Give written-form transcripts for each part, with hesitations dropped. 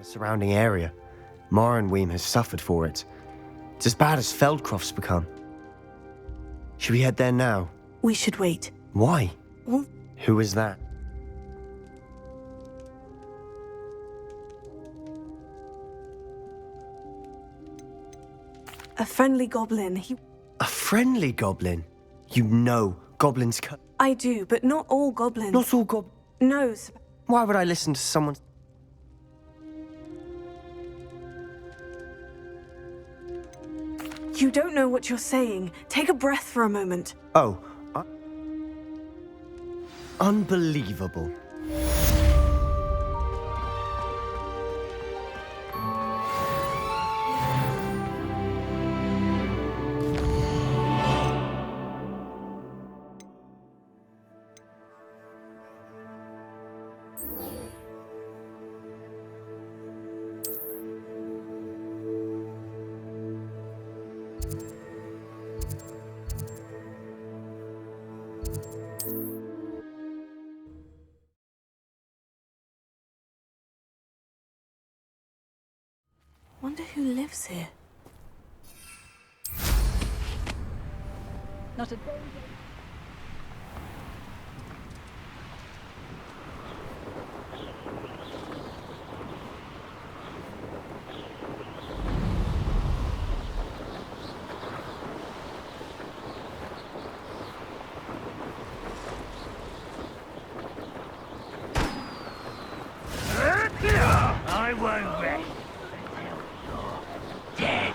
the surrounding area. Morrenweem has suffered for it. It's as bad as Feldcroft's become. Should we head there now? We should wait. Why? Well, Who is that? a friendly goblin. A friendly goblin? You know goblins I do, but not all goblins. Not all No, Why would I listen to someone... You don't know what you're saying. Take a breath for a moment. Oh. Unbelievable. Wonder who lives here. Not a... I won't rest until you're dead.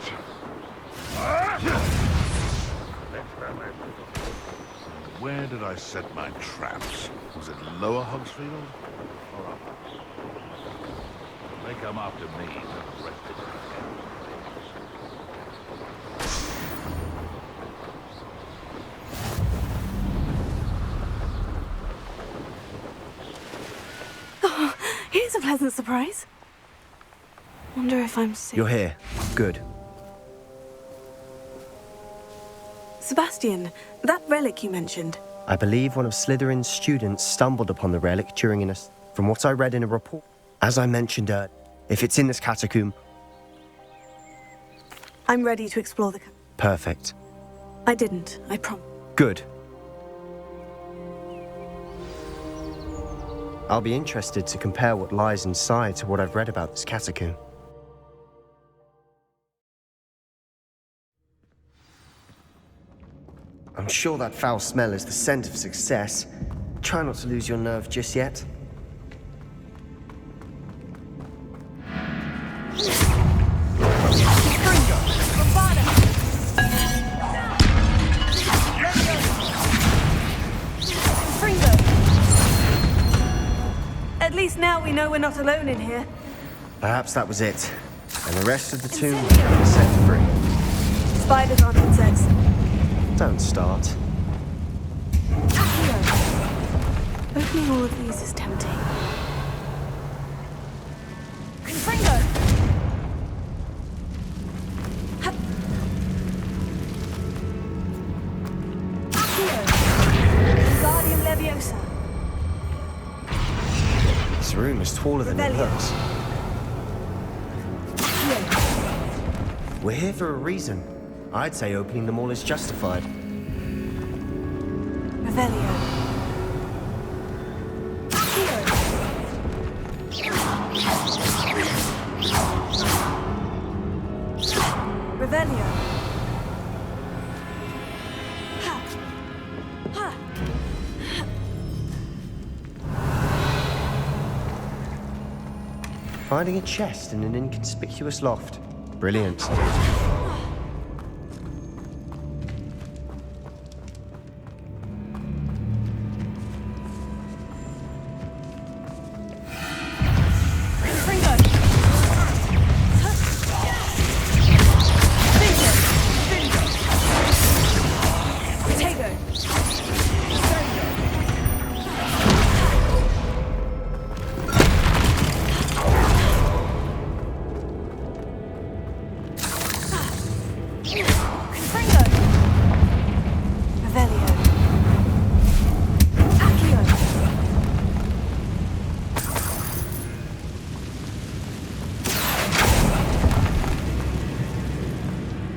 Where did I set my traps? Was it Lower Hogsfield or Upper? They come after me, the rest of them. Oh, here's a pleasant surprise. Wonder if I'm safe. You're here. Good. Sebastian, that relic you mentioned. I believe one of Slytherin's students stumbled upon the relic during from what I read in a report. As I mentioned, if it's in this catacomb... I'm ready to explore the... Perfect. I didn't, I promise. Good. I'll be interested to compare what lies inside to what I've read about this catacomb. I'm sure that foul smell is the scent of success. Try not to lose your nerve just yet. At least now we know we're not alone in here. Perhaps that was it. And the rest of the tomb will be set free. Spiders aren't insects. Don't start. Opening all of these is tempting. Confringo! Guardian Leviosa. This room is taller than it looks. We're here for a reason. I'd say opening them all is justified. Revelio. Revelio. Finding a chest in an inconspicuous loft. Brilliant.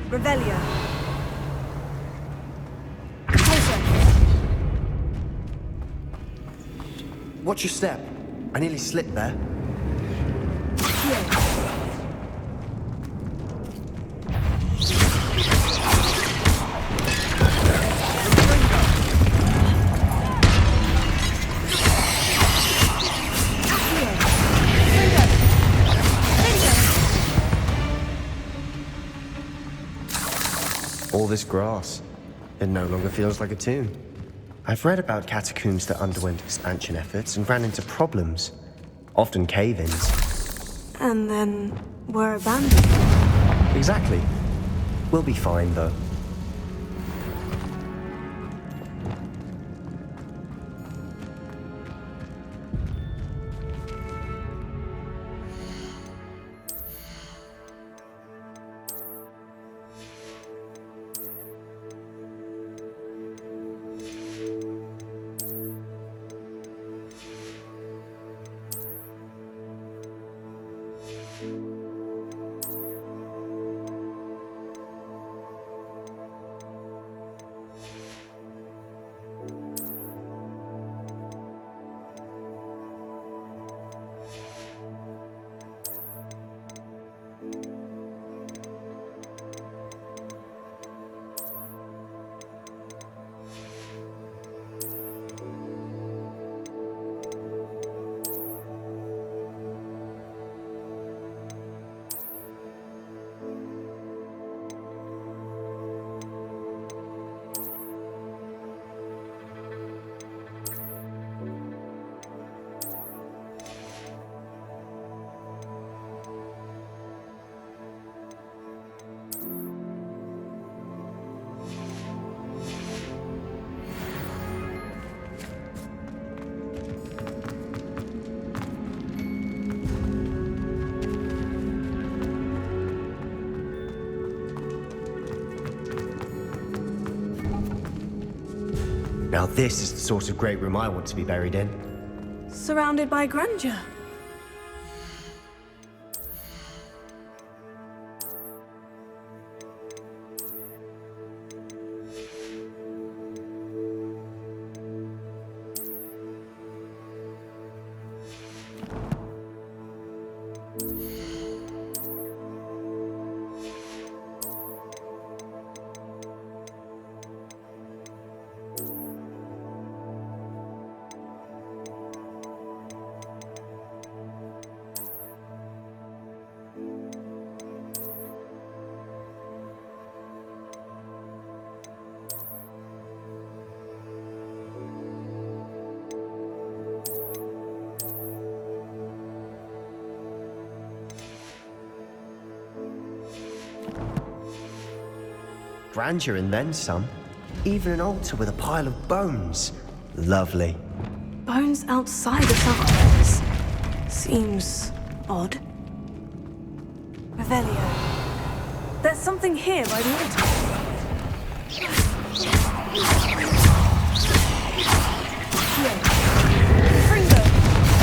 Revelio. Closer. Watch your step. I nearly slipped there. Here. All this grass. It no longer feels like a tomb. I've read about catacombs that underwent expansion efforts and ran into problems. Often cave-ins. And then were abandoned. Exactly. We'll be fine, though. Now this is the sort of great room I want to be buried in. Surrounded by grandeur. Grandeur and then some. Even an altar with a pile of bones. Lovely. Bones outside the sarcophagus. Seems odd. Revelio. There's something here by the altar. Fringo.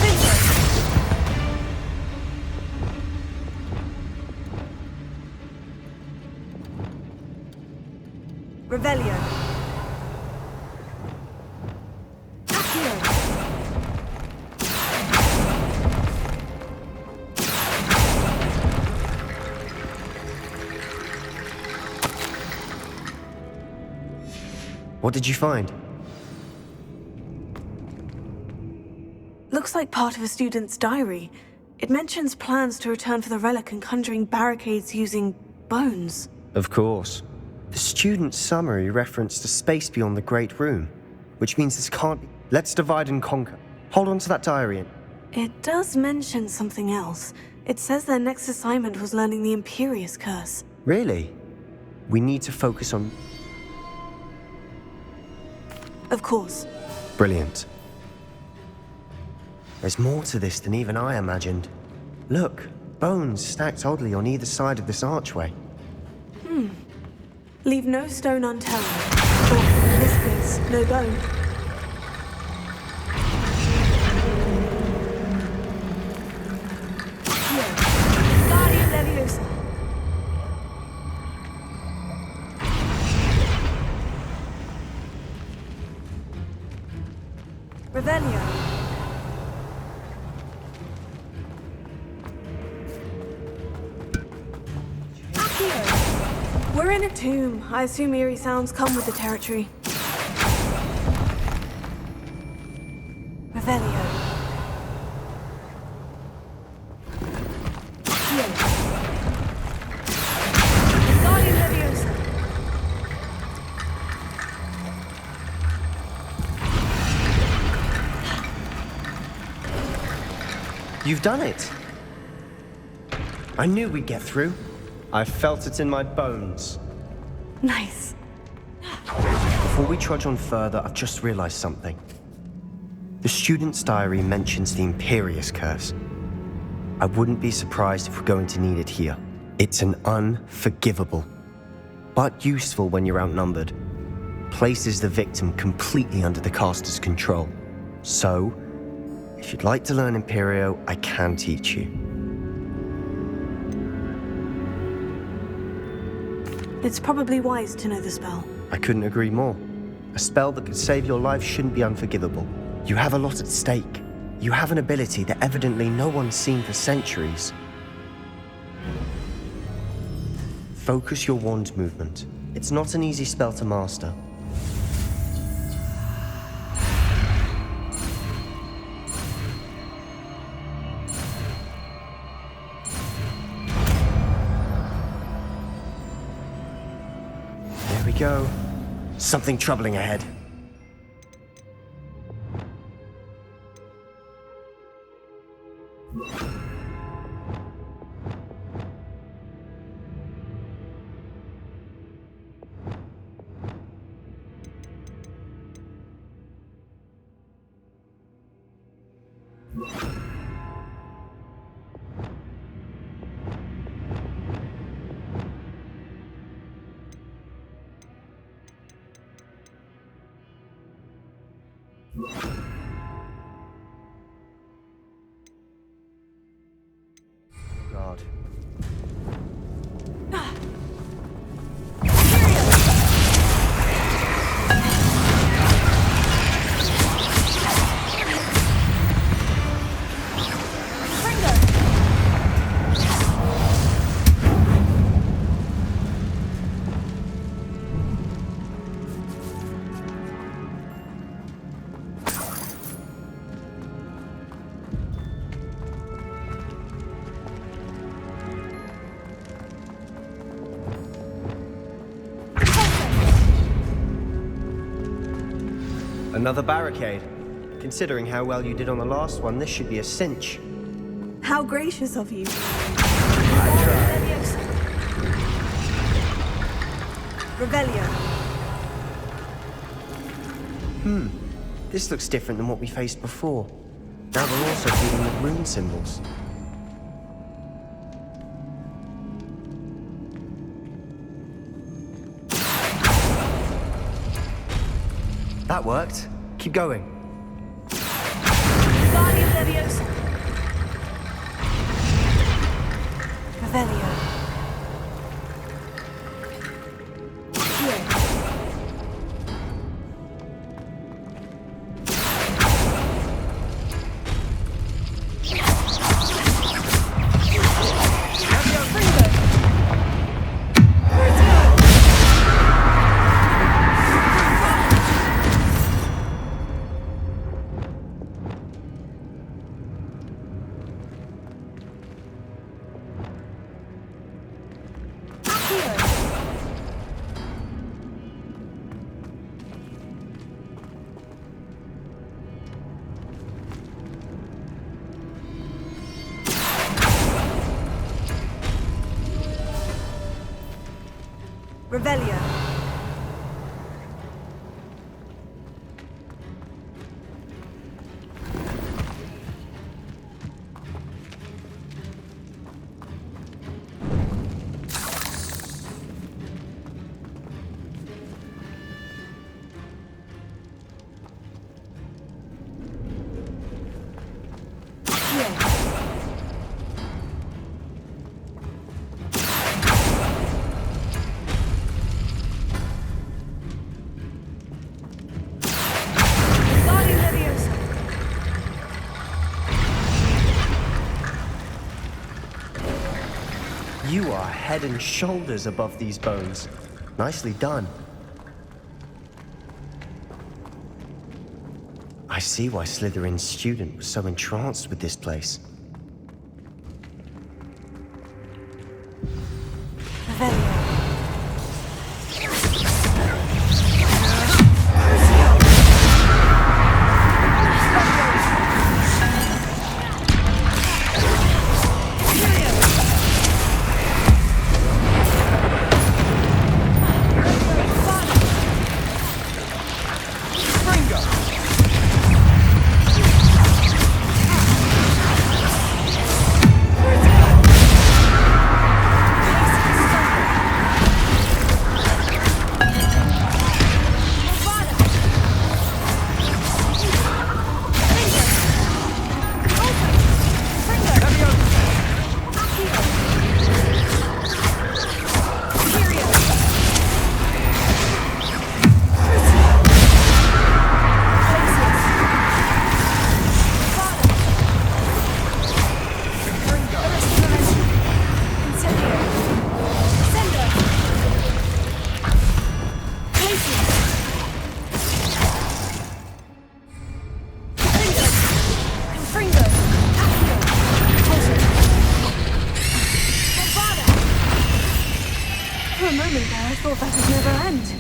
Fringo. Revelio. Accio. What did you find? Looks like part of a student's diary. It mentions plans to return for the relic and conjuring barricades using bones. Of course. The student's summary referenced a space beyond the Great Room, which means this can't be. Let's divide and conquer. Hold on to that diary. It does mention something else. It says their next assignment was learning the Imperious Curse. Really? We need to focus on... Of course. Brilliant. There's more to this than even I imagined. Look, bones stacked oddly on either side of this archway. Leave no stone unturned. Or, in this case, no bone. Guardian Leviosa. Revelio. Accio. We're in a tomb. I assume eerie sounds come with the territory. Revelio. Accio. Guardian Leviosa. You've done it! I knew we'd get through. I felt it in my bones. Nice. Before we trudge on further, I've just realized something. The student's diary mentions the Imperious Curse. I wouldn't be surprised if we're going to need it here. It's an unforgivable, but useful when you're outnumbered. Places the victim completely under the caster's control. So, if you'd like to learn Imperio, I can teach you. It's probably wise to know the spell. I couldn't agree more. A spell that could save your life shouldn't be unforgivable. You have a lot at stake. You have an ability that evidently no one's seen for centuries. Focus your wand movement. It's not an easy spell to master. There we go. Something troubling ahead. God. Another barricade. Considering how well you did on the last one, this should be a cinch. How gracious of you. Leviosa. Revelio. This looks different than what we faced before. Now we're also dealing with rune symbols. That worked. Keep going. Guardian Leviosa. Revelio. Revelio. You are head and shoulders above these bones. Nicely done. I see why Slytherin's student was so entranced with this place. Revelio. For a moment there, I thought that would never end.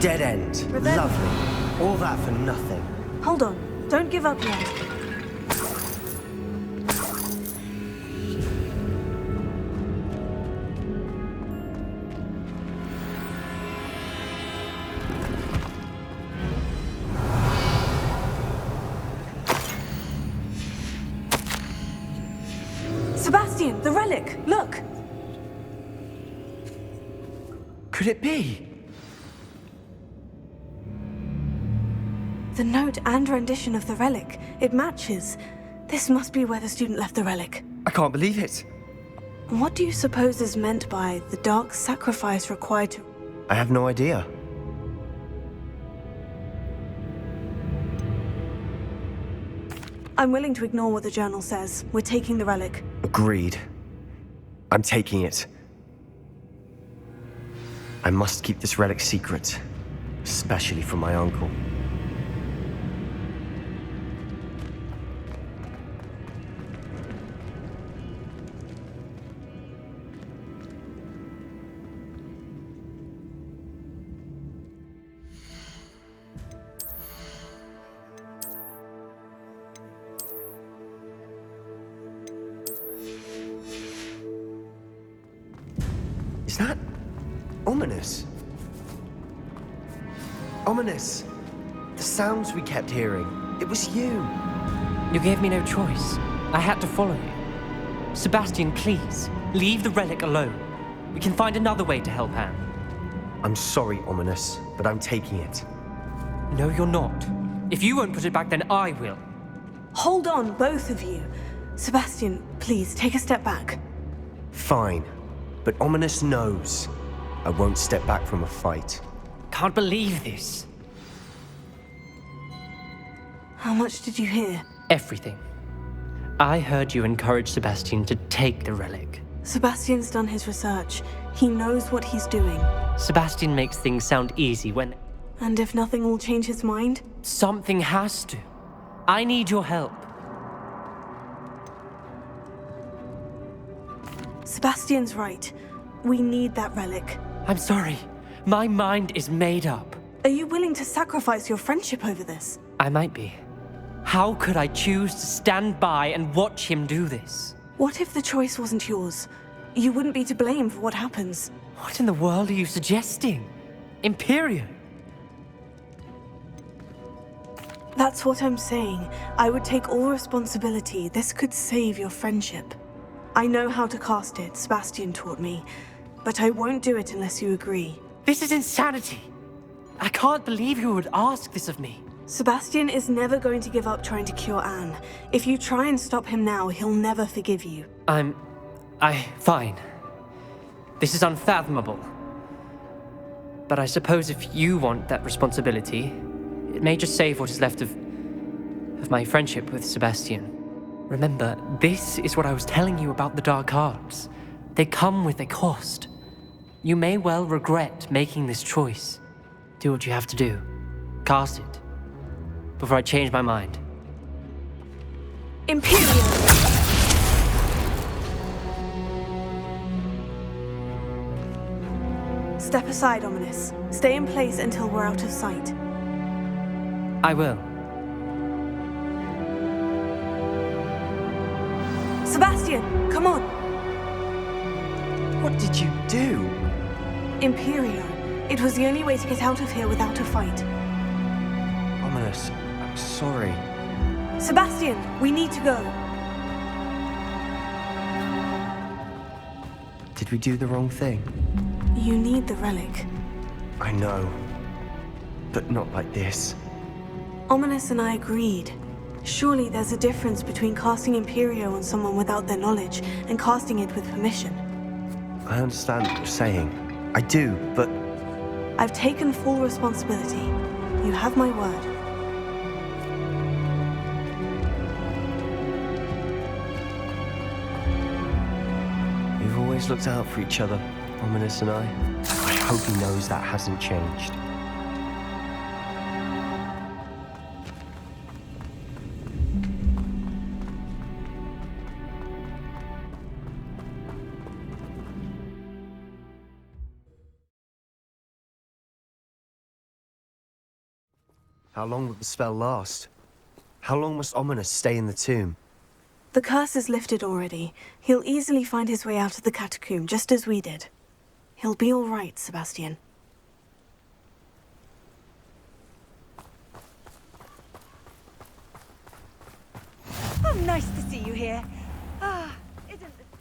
Dead end. Revelio. Lovely. All that for nothing. Hold on. Don't give up yet. Sebastian, the relic! Look! Could it be? The note and rendition of the relic. It matches. This must be where the student left the relic. I can't believe it. What do you suppose is meant by the dark sacrifice required to... I have no idea. I'm willing to ignore what the journal says. We're taking the relic. Agreed. I'm taking it. I must keep this relic secret, especially from my uncle. Is that ominous? Ominous. The sounds we kept hearing. It was you. You gave me no choice. I had to follow you. Sebastian, please, leave the relic alone. We can find another way to help Anne. I'm sorry, Ominous, but I'm taking it. No, you're not. If you won't put it back, then I will. Hold on, both of you. Sebastian, please, take a step back. Fine. But Ominous knows I won't step back from a fight. Can't believe this. How much did you hear? Everything. I heard you encourage Sebastian to take the relic. Sebastian's done his research. He knows what he's doing. Sebastian makes things sound easy when... And if nothing will change his mind? Something has to. I need your help. Sebastian's right. We need that relic. I'm sorry. My mind is made up. Are you willing to sacrifice your friendship over this? I might be. How could I choose to stand by and watch him do this? What if the choice wasn't yours? You wouldn't be to blame for what happens. What in the world are you suggesting? Imperio? That's what I'm saying. I would take all responsibility. This could save your friendship. I know how to cast it, Sebastian taught me. But I won't do it unless you agree. This is insanity. I can't believe you would ask this of me. Sebastian is never going to give up trying to cure Anne. If you try and stop him now, he'll never forgive you. Fine. This is unfathomable. But I suppose if you want that responsibility, it may just save what is left of my friendship with Sebastian. Remember, this is what I was telling you about the dark arts. They come with a cost. You may well regret making this choice. Do what you have to do. Cast it. Before I change my mind. Imperial! Step aside, Ominous. Stay in place until we're out of sight. I will. Sebastian, come on! What did you do? Imperio. It was the only way to get out of here without a fight. Ominous, I'm sorry. Sebastian, we need to go. Did we do the wrong thing? You need the relic. I know. But not like this. Ominous and I agreed. Surely there's a difference between casting Imperio on someone without their knowledge and casting it with permission. I understand what you're saying. I do, but... I've taken full responsibility. You have my word. We've always looked out for each other, Ominous and I. I hope he knows that hasn't changed. How long will the spell last? How long must Ominous stay in the tomb? The curse is lifted already. He'll easily find his way out of the catacomb, just as we did. He'll be all right, Sebastian. Oh, nice to see you here. Ah, isn't the sea...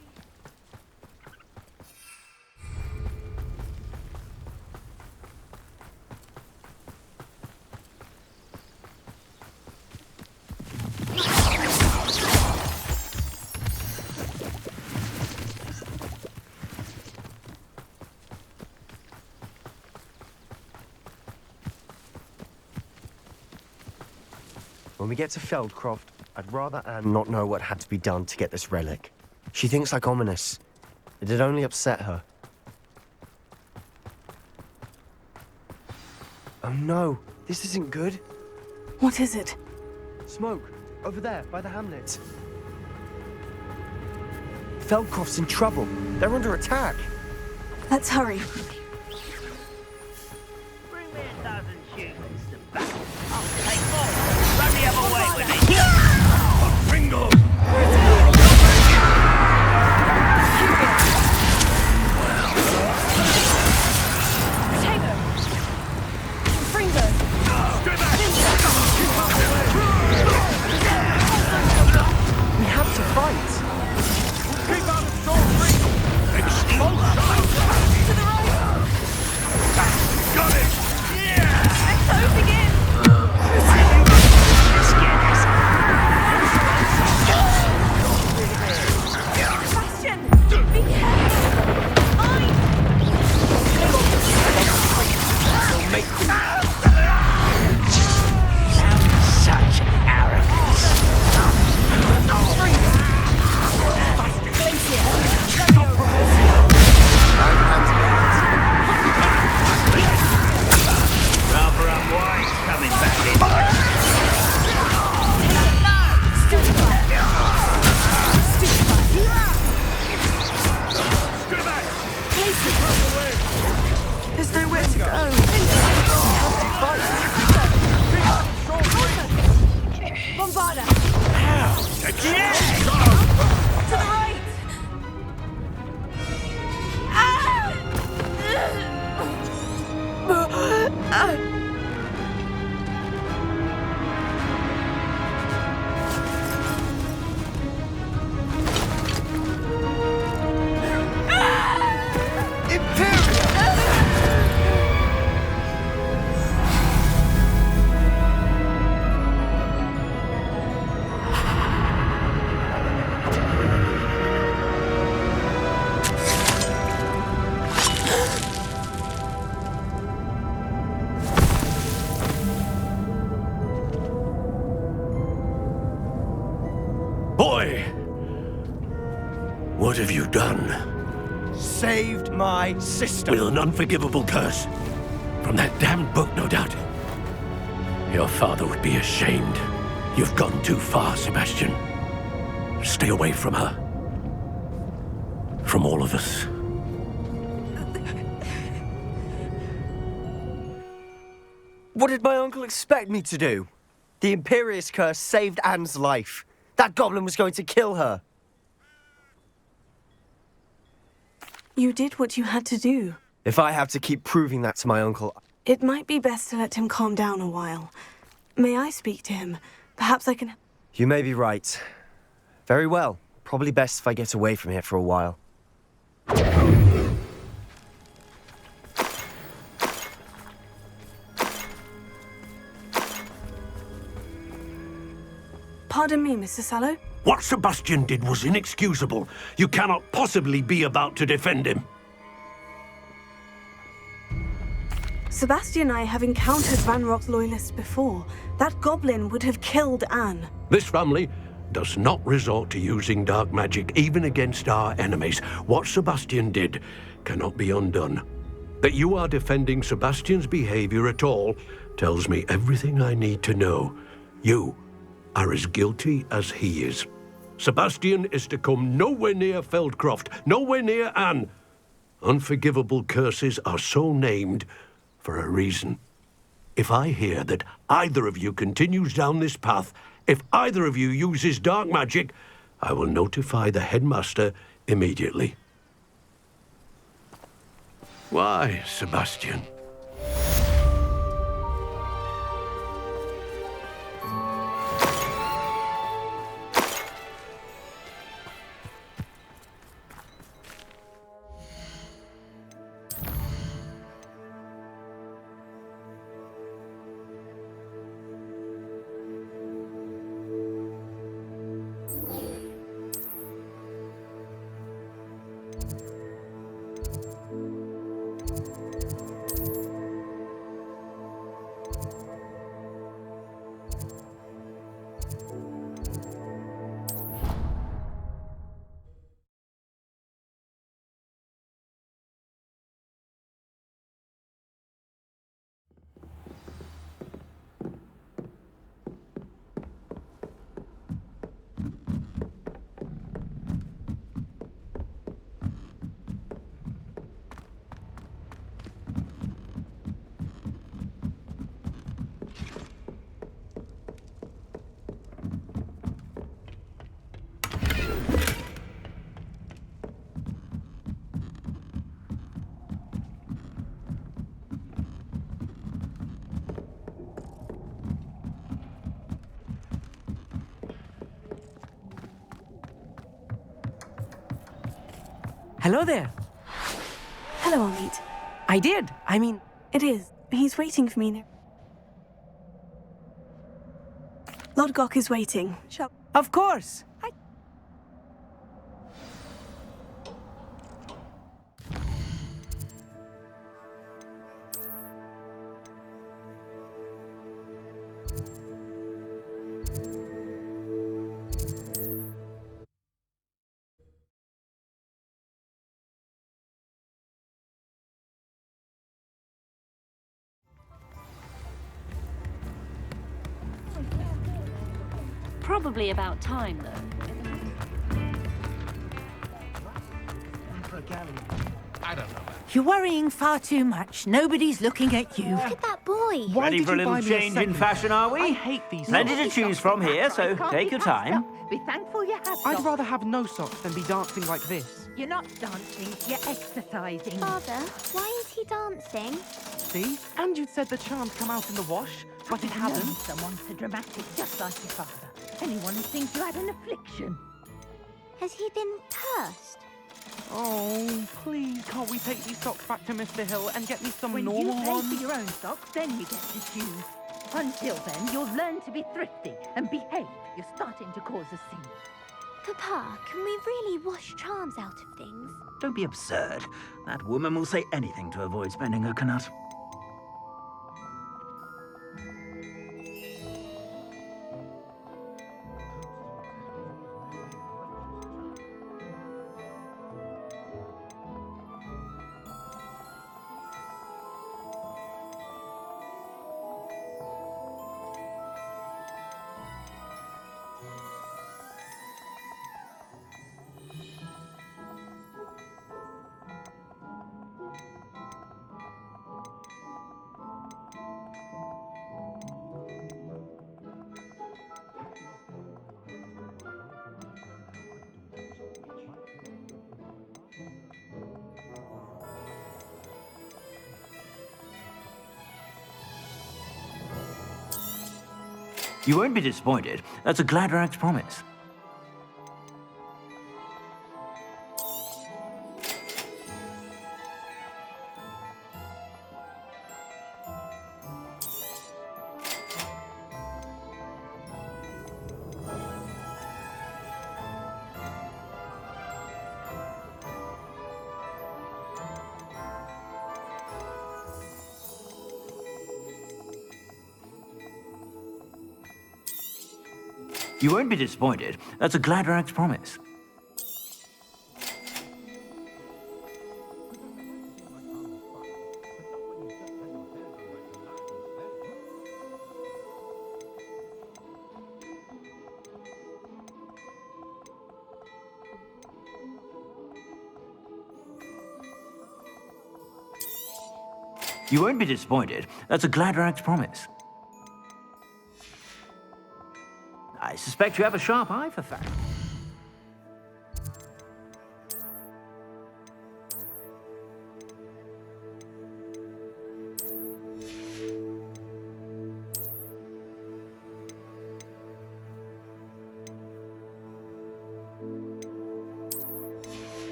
When we get to Feldcroft, I'd rather Anne not know what had to be done to get this relic. She thinks like Ominous. It'd only upset her. Oh no, this isn't good. What is it? Smoke, over there, by the hamlet. Feldcroft's in trouble. They're under attack. Let's hurry. Bring me 1,000 humans to battle. I'll take more. Run the other way with it. Ringo! Potato! Fringo! We have to fight. Keep out of Storm Ringo! Explosion! To the right! To the right! Boy! What have you done? Saved my sister. With an unforgivable curse. From that damned book, no doubt. Your father would be ashamed. You've gone too far, Sebastian. Stay away from her. From all of us. What did my uncle expect me to do? The Imperious curse saved Anne's life. That goblin was going to kill her. You did what you had to do. If I have to keep proving that to my uncle... It might be best to let him calm down a while. May I speak to him? Perhaps I can... You may be right. Very well. Probably best if I get away from here for a while. Pardon me, Mr. Sallow. What Sebastian did was inexcusable. You cannot possibly be about to defend him. Sebastian and I have encountered Van Rock's loyalists before. That goblin would have killed Anne. This family does not resort to using dark magic even against our enemies. What Sebastian did cannot be undone. That you are defending Sebastian's behavior at all tells me everything I need to know. You are as guilty as he is. Sebastian is to come nowhere near Feldcroft, nowhere near Anne. Unforgivable curses are so named for a reason. If I hear that either of you continues down this path, if either of you uses dark magic, I will notify the headmaster immediately. Why, Sebastian? Hello there. Hello, Amit. I did. I mean... It is. He's waiting for me now. Lodgok is waiting. Shall... Of course. Probably about time, though. I don't know. You're worrying far too much. Nobody's looking at you. Look at that boy. Ready for a little change in fashion, are we? I hate these Plenty to choose from here, so take your time. Be thankful you have I'd socks. rather have no socks than be dancing like this. You're not dancing, you're exercising. Father, why is he dancing? See? And you said the charms come out in the wash, but it I've known hasn't. someone so dramatic, just like your father. Anyone who thinks you had an affliction. Has he been cursed? Oh, please, can't we take these socks back to Mr. Hill and get me some When normal you pay ones? for your own socks, then you get to choose. Until then, you'll learn to be thrifty and behave. You're starting to cause a scene. Papa, can we really wash charms out of things? Don't be absurd. That woman will say anything to avoid spending her knut. You won't be disappointed. That's a Gladrax promise. You won't be disappointed. That's a Gladrax promise. You won't be disappointed. That's a Gladrax promise. I suspect you have a sharp eye for fashion.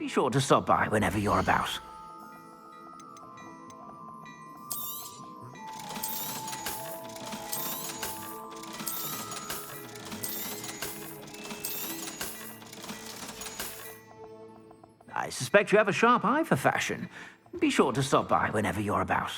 Be sure to stop by whenever you're about. I suspect you have a sharp eye for fashion. Be sure to stop by whenever you're about.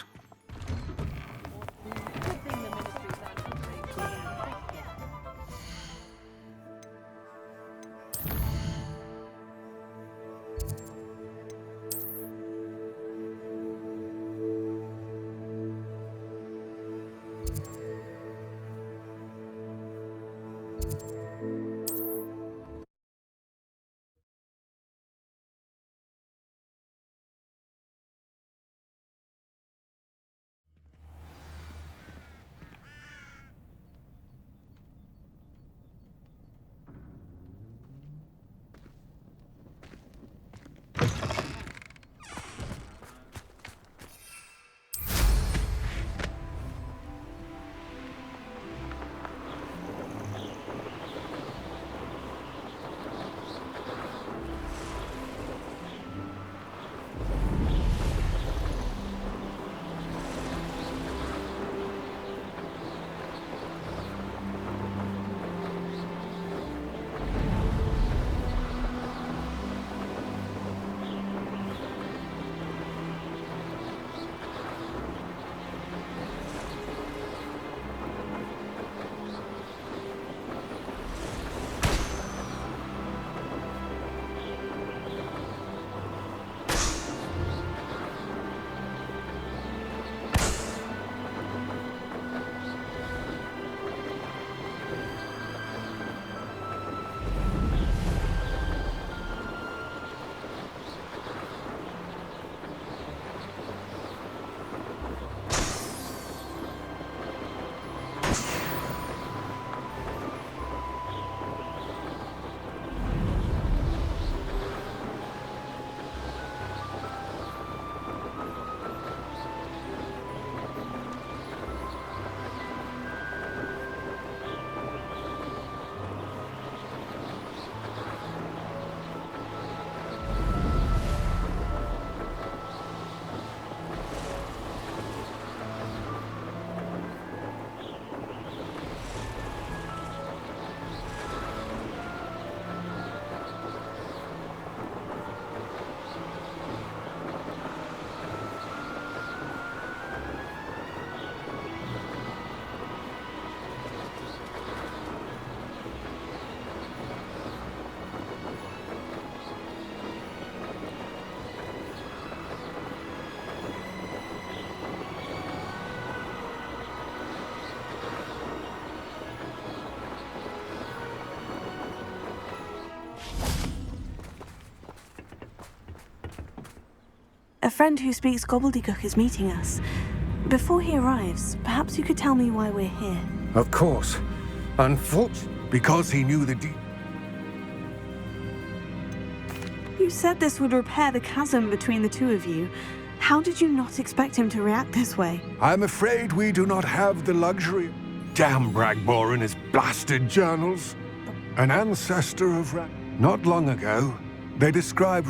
A friend who speaks gobbledygook is meeting us. Before he arrives, perhaps you could tell me why we're here. Of course. Unfortunately, because he knew the You said this would repair the chasm between the two of you. How did you not expect him to react this way? I'm afraid we do not have the luxury. Damn Bragbor and his blasted journals. An ancestor of not long ago, they described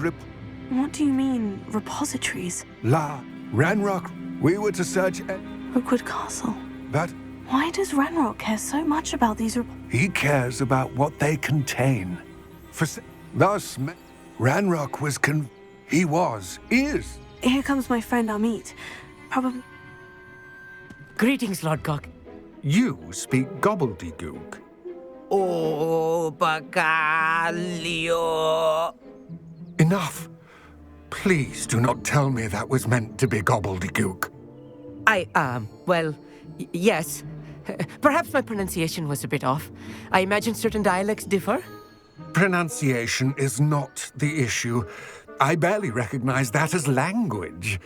What do you mean, repositories? Ranrock. We were to search Rookwood Castle. that. Why does Ranrock care so much about these He cares about what they contain. Thus, Ranrock was is. Here comes my friend Amit. Probably. Greetings, Lord Gog. You speak gobbledygook. Oh, Bacalio. Enough. Please do not tell me that was meant to be gobbledygook. Yes. Perhaps my pronunciation was a bit off. I imagine certain dialects differ. Pronunciation is not the issue. I barely recognize that as language.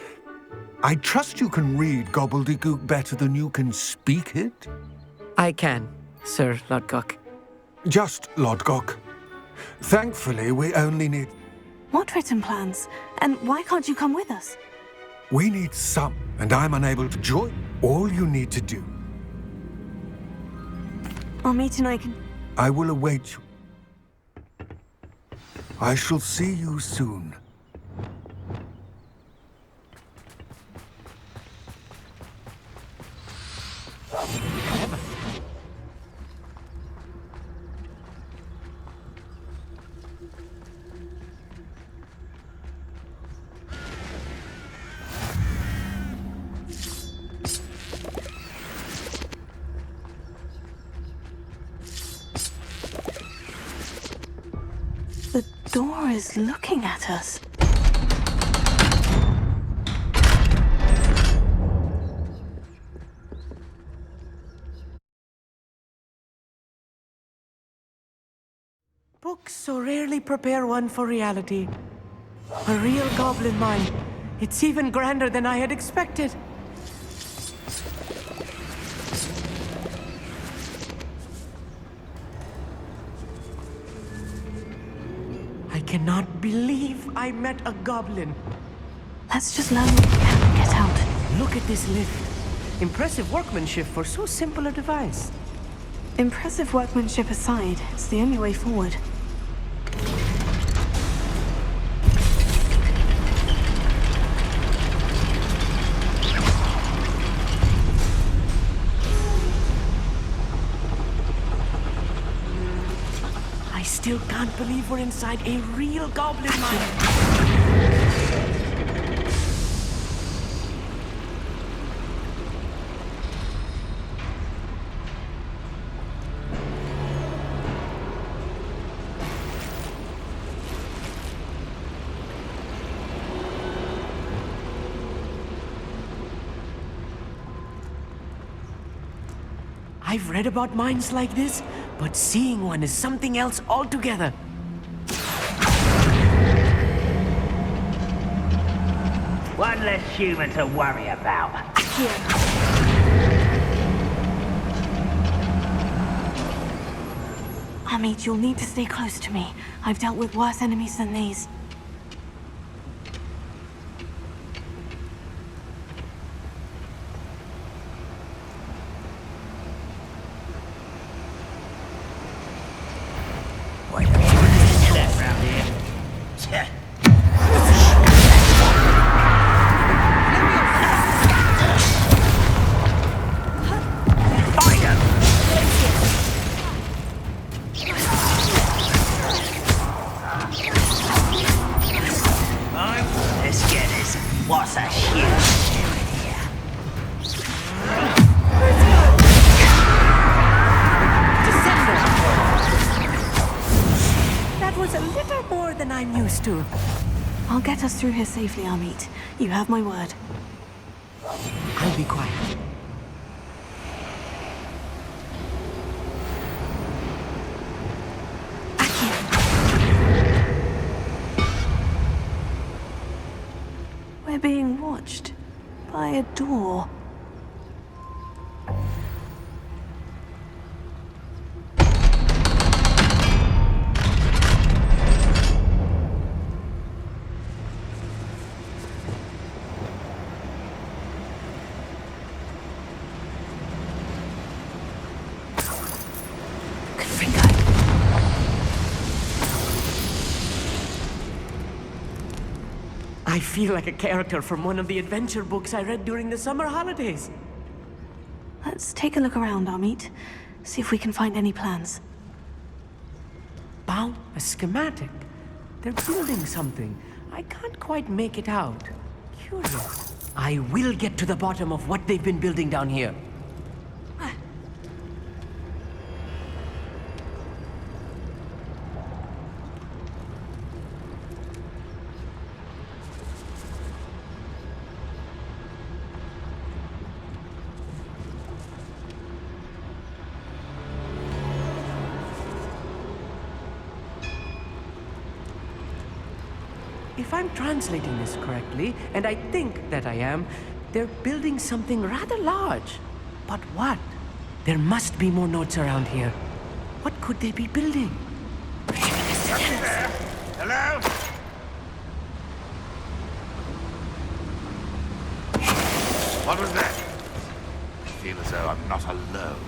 I trust you can read gobbledygook better than you can speak it? I can, Sir Lodgok. Just Lodgok. Thankfully, we only need... What written plans? And why can't you come with us? We need some, and I'm unable to join. All you need to do... Amit and I can... I will await you. I shall see you soon. The door is looking at us. Books so rarely prepare one for reality. A real goblin mine. It's even grander than I had expected. I cannot believe I met a goblin. Let's just learn what we can and get out. Look at this lift. Impressive workmanship for so simple a device. Impressive workmanship aside, it's the only way forward. I still can't believe we're inside a real goblin mine. I've read about mines like this, but seeing one is something else altogether. One less human to worry about. Amit, you'll need to stay close to me. I've dealt with worse enemies than these. Left round here. Let's get this. What's a huge doing here? That was a little more than I'm used to. I'll get us through here safely, Amit. You have my word. I'll be quiet. We're They're being watched by a door. I feel like a character from one of the adventure books I read during the summer holidays. Let's take a look around, Amit. See if we can find any plans. Wow, a schematic. They're building something. I can't quite make it out. Curious. I will get to the bottom of what they've been building down here. If I'm translating this correctly, and I think that I am, they're building something rather large. But what? There must be more notes around here. What could they be building? Hello? What was that? I feel as though I'm not alone.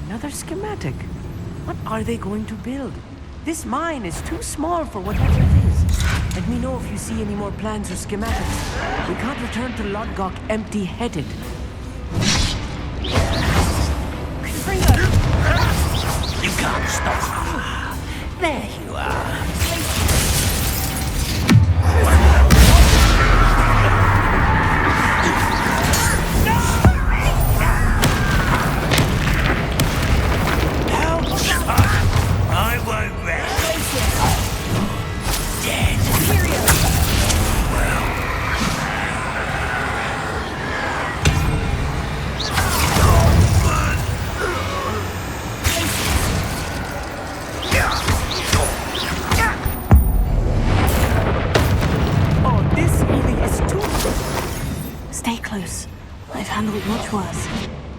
Another schematic. What are they going to build? This mine is too small for whatever it is. Let me know if you see any more plans or schematics. We can't return to Lodgok empty-headed. You can't stop me. There you are. I won't rest. Dead. Oh, this really is too... Stay close. I've handled much worse.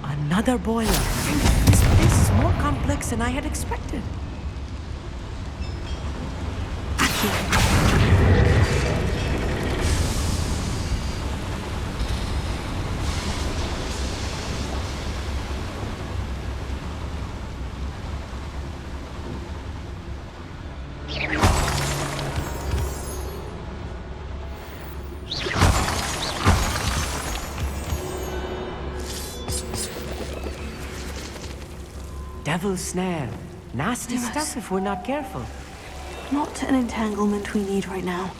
Another boiler. This place is more complex than I had expected. Devil's snare. Nasty stuff if we're not careful. Not an entanglement we need right now.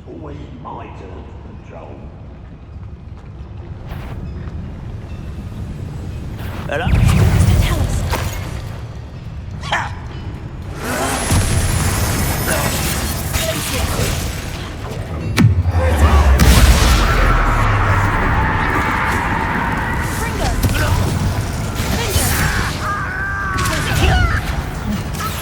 Always my turn to control. Hello? Tell us. Serious.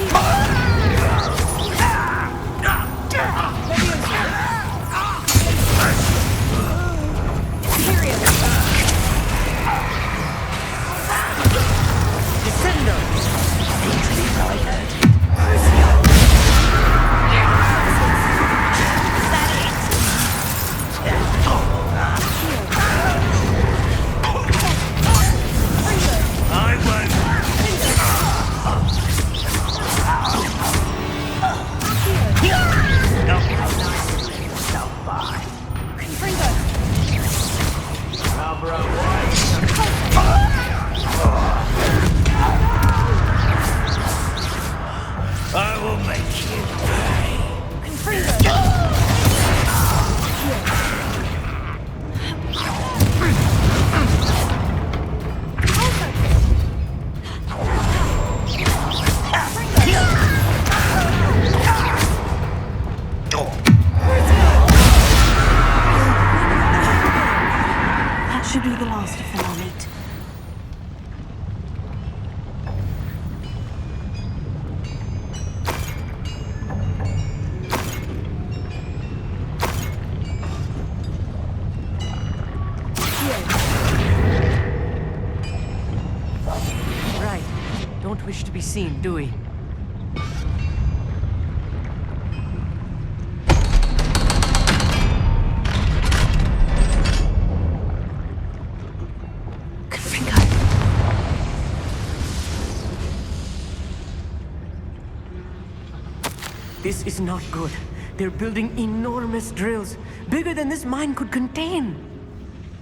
will make you pay. That should be the last of them, I'll meet. Right. Don't wish to be seen, do we? This is not good. They're building enormous drills, bigger than this mine could contain.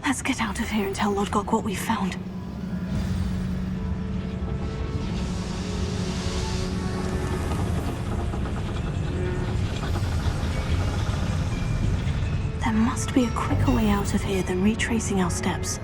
Let's get out of here and tell Lodgok what we found. There must be a quicker way out of here than retracing our steps.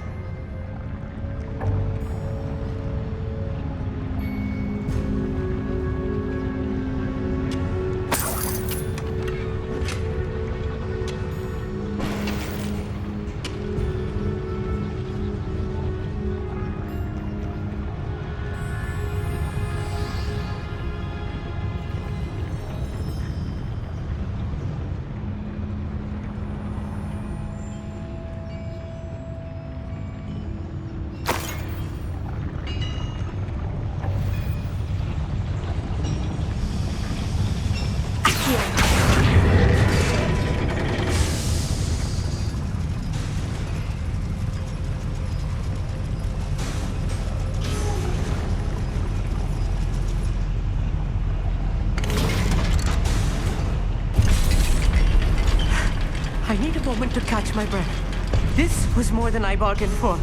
I need a moment to catch my breath. This was more than I bargained for.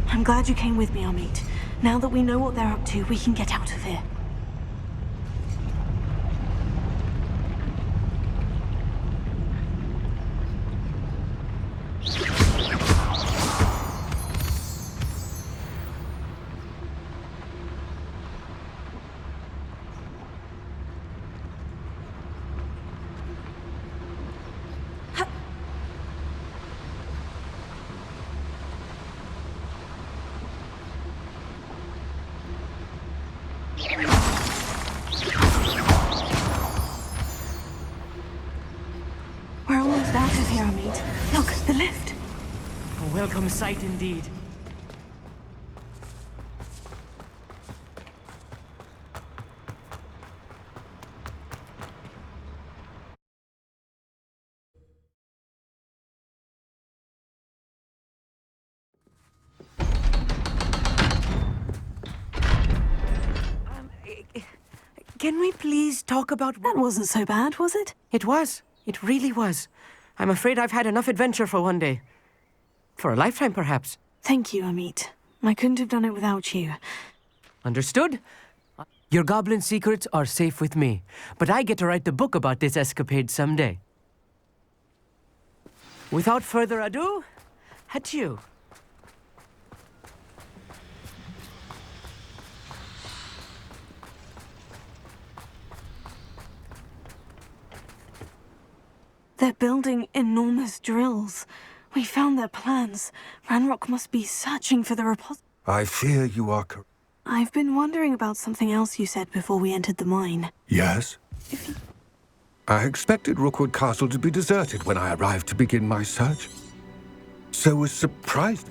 I'm glad you came with me, Amit. Now that we know what they're up to, we can get out of here. We're almost out of here, Amit. Look, the lift. A welcome sight indeed. Can we please talk about... That wasn't so bad, was it? It was. It really was. I'm afraid I've had enough adventure for one day. For a lifetime, perhaps. Thank you, Amit. I couldn't have done it without you. Understood? Your goblin secrets are safe with me, but I get to write the book about this escapade someday. Without further ado, adieu. They're building enormous drills. We found their plans. Ranrock must be searching for the repository. I fear you are correct. I've been wondering about something else you said before we entered the mine. Yes? I expected Rookwood Castle to be deserted when I arrived to begin my search. So was surprised